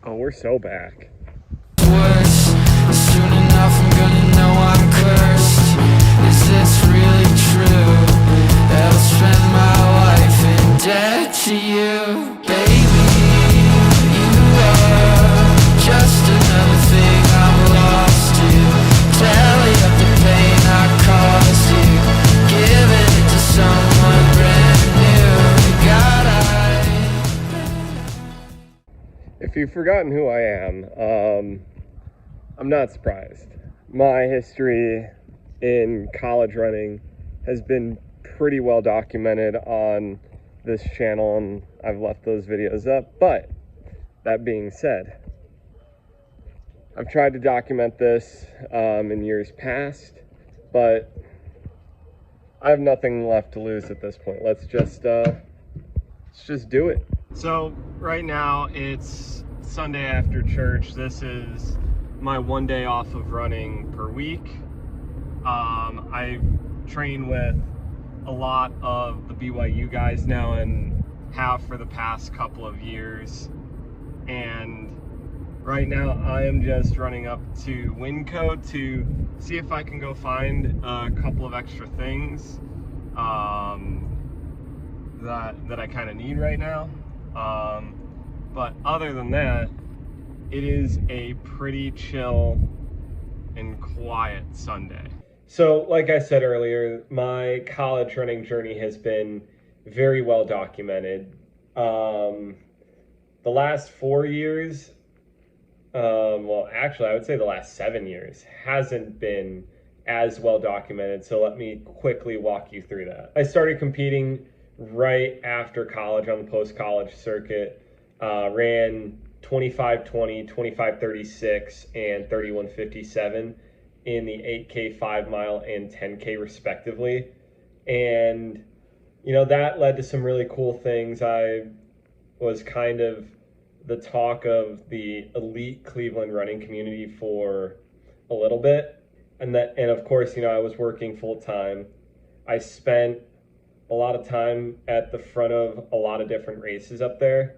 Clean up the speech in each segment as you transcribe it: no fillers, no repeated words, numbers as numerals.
Oh, we're so back. Worse. Soon enough I'm gonna know I'm cursed. Is this really true? That I'll spend my life in debt to you, baby. You are just another thing I'm lost to. Tally up the pain I caused you, giving it to someone brand new. God, If you've forgotten who I am, I'm not surprised. My history in college running has been pretty well documented on this channel, and I've left those videos up. But that being said, I've tried to document this in years past, but I have nothing left to lose at this point. Let's just do it. So right now it's Sunday after church. This is my 1 day off of running per week. I've trained with a lot of the BYU guys now and have for the past couple of years. And right now I am just running up to Winco to see if I can go find a couple of extra things that I kind of need right now. But other than that, it is a pretty chill and quiet Sunday. So like I said earlier, my college running journey has been very well documented. The last 4 years, well, actually, I would say the last 7 years hasn't been as well documented. So let me quickly walk you through that. I started competing right after college on the post-college circuit. Ran 25:20, 25:36, and 31:57 in the 8K, 5 mile, and 10K respectively. And, you know, that led to some really cool things. I was kind of the talk of the elite Cleveland running community for a little bit. And of course, you know, I was working full time. I spent a lot of time at the front of a lot of different races up there.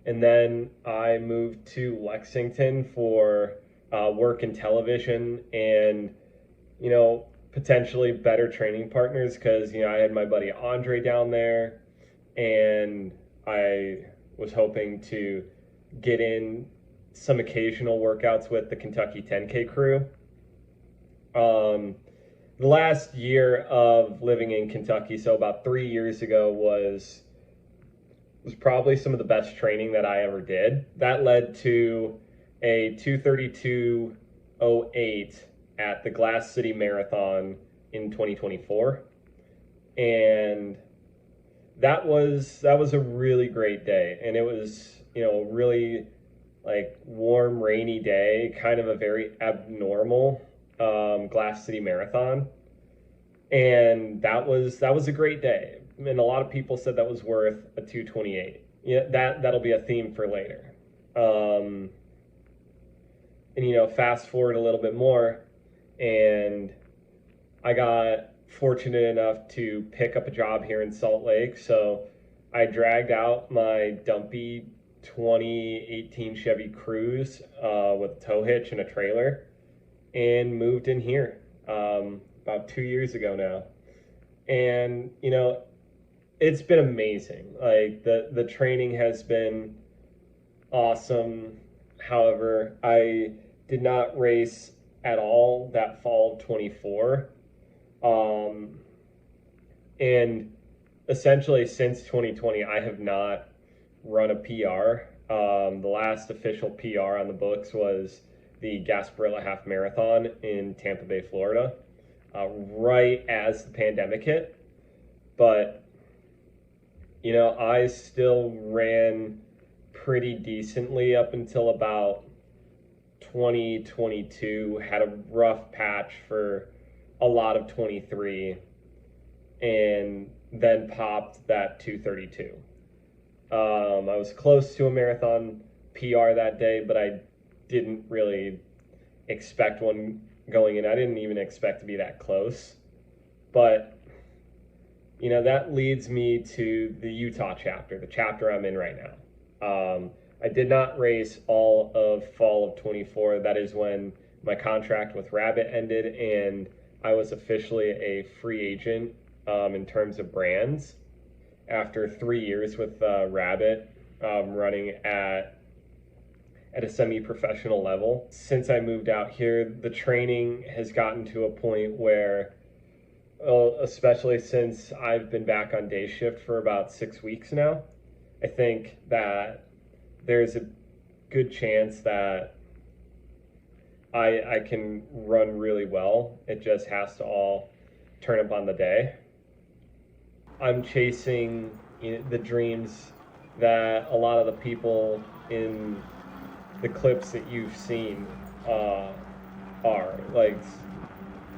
And then I moved to Lexington for work in television and, you know, potentially better training partners because, you know, I had my buddy Andre down there and I was hoping to get in some occasional workouts with the Kentucky 10K crew. The last year of living in Kentucky, so about 3 years ago, was probably some of the best training that I ever did. That led to a 2:32:08 at the Glass City Marathon in 2024. And that was a really great day. And it was, you know, really like warm, rainy day, kind of a very abnormal Glass City Marathon. And that was a great day. And a lot of people said that was worth a 2:28. Yeah, that'll be a theme for later. And you know, fast forward a little bit more, and I got fortunate enough to pick up a job here in Salt Lake. So I dragged out my dumpy 2018 Chevy Cruze with a tow hitch and a trailer, and moved in here about 2 years ago now. And you know, it's been amazing. Like the training has been awesome. However, I did not race at all that fall of 24. And essentially since 2020, I have not run a PR. The last official PR on the books was the Gasparilla Half Marathon in Tampa Bay, Florida, right as the pandemic hit. But you know, I still ran pretty decently up until about 2022, had a rough patch for a lot of 23, and then popped that 2:32. I was close to a marathon PR that day, but I didn't really expect one going in. I didn't even expect to be that close. But you know, that leads me to the Utah chapter, the chapter I'm in right now. I did not race all of fall of 24. That is when my contract with Rabbit ended and I was officially a free agent in terms of brands after 3 years with Rabbit running at a semi-professional level. Since I moved out here, the training has gotten to a point where, well, especially since I've been back on day shift for about 6 weeks now, I think that there's a good chance that I can run really well. It just has to all turn up on the day. I'm chasing the dreams that a lot of the people in the clips that you've seen are like.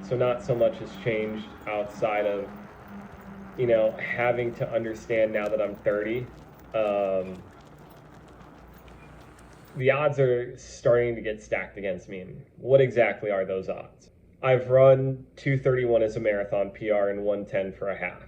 So not so much has changed outside of having to understand now that I'm 30. The odds are starting to get stacked against me. And what exactly are those odds? I've run 2:31 as a marathon PR and 1:10 for a half.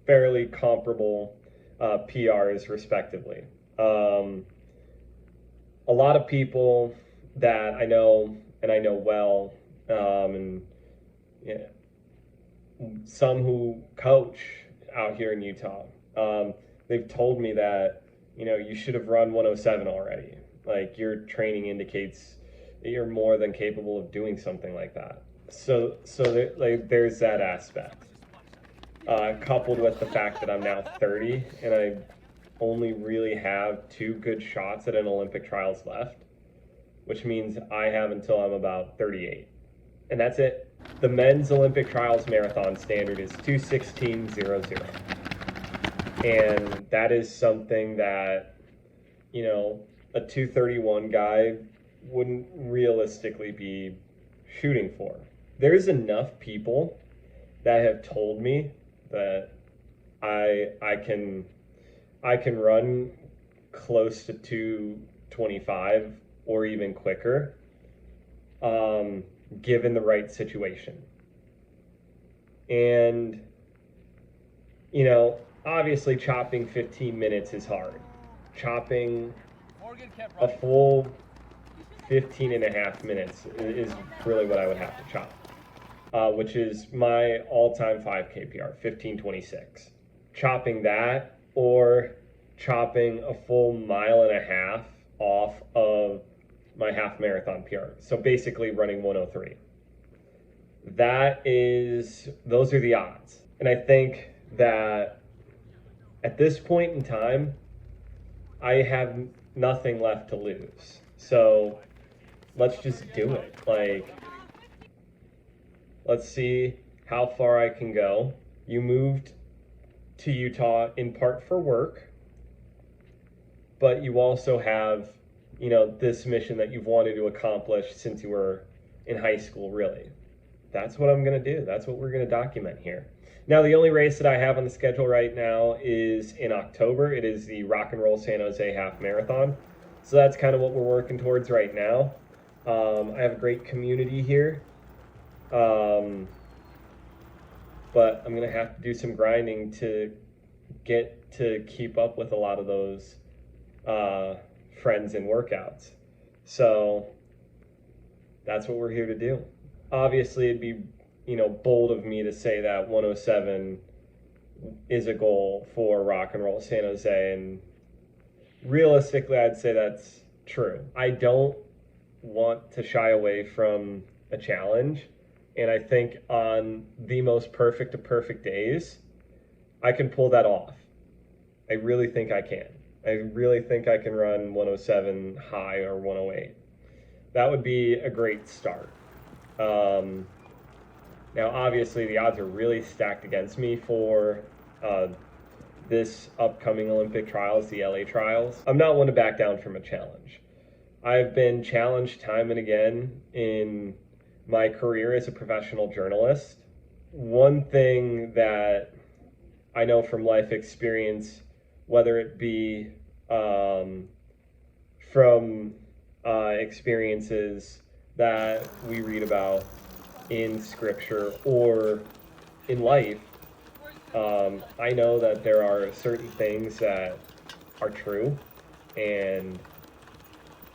Fairly comparable PRs, respectively. A lot of people that I know and I know well, and some who coach out here in Utah, they've told me that you should have run 107 already. Like, your training indicates that you're more than capable of doing something like that. So there's that aspect. Coupled with the fact that I'm now 30 and I only really have 2 good shots at an Olympic trials left, which means I have until I'm about 38. And that's it. The men's Olympic trials marathon standard is 2:16.00. And that is something that, a 2:31 guy wouldn't realistically be shooting for. There's enough people that have told me that I can run close to 2:25 or even quicker, given the right situation. And obviously chopping 15 minutes is hard. Chopping a full 15 and a half minutes is really what I would have to chop, which is my all-time 5K PR, 15:26. Chopping that or chopping a full mile and a half off of my half marathon PR. So basically running 103. Those are the odds. And I think that at this point in time, I have nothing left to lose. So let's just do it. Let's see how far I can go. You moved to Utah in part for work, but you also have, this mission that you've wanted to accomplish since you were in high school, really. That's what I'm going to do. That's what we're going to document here. Now, the only race that I have on the schedule right now is in October. It is the Rock and Roll San Jose Half Marathon. So that's kind of what we're working towards right now. I have a great community here. But I'm going to have to do some grinding to get to keep up with a lot of those friends and workouts. So that's what we're here to do. Obviously, it'd be bold of me to say that 107 is a goal for Rock and Roll San Jose, and realistically, I'd say that's true. I don't want to shy away from a challenge, and I think on the most perfect of perfect days, I can pull that off. I really think I can. I really think I can run 107 high or 108. That would be a great start. Now, obviously, the odds are really stacked against me for this upcoming Olympic trials, the LA trials. I'm not one to back down from a challenge. I've been challenged time and again in my career as a professional journalist. One thing that I know from life experience, whether it be from experiences that we read about in scripture or in life, I know that there are certain things that are true And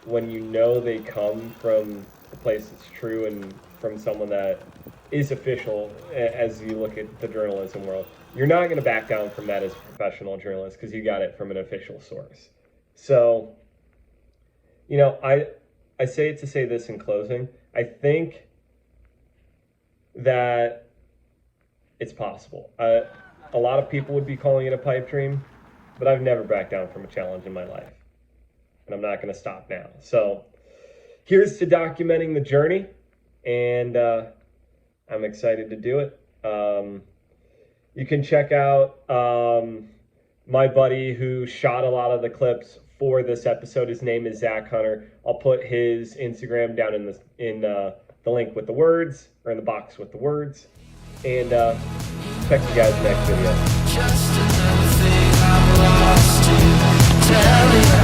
when you know they come from a place that's true and from someone that is official, as you look at the journalism world, you're not going to back down from that as a professional journalist because you got it from an official source. So, you know, I say it to say this in closing. I think that it's possible. A lot of people would be calling it a pipe dream, but I've never backed down from a challenge in my life. And I'm not going to stop now. So here's to documenting the journey, and I'm excited to do it. You can check out my buddy who shot a lot of the clips for this episode. His name is Zach Hunter. I'll put his Instagram down in the link with the words, or in the box with the words. And check you guys next video. Just another thing I've lost to tell you.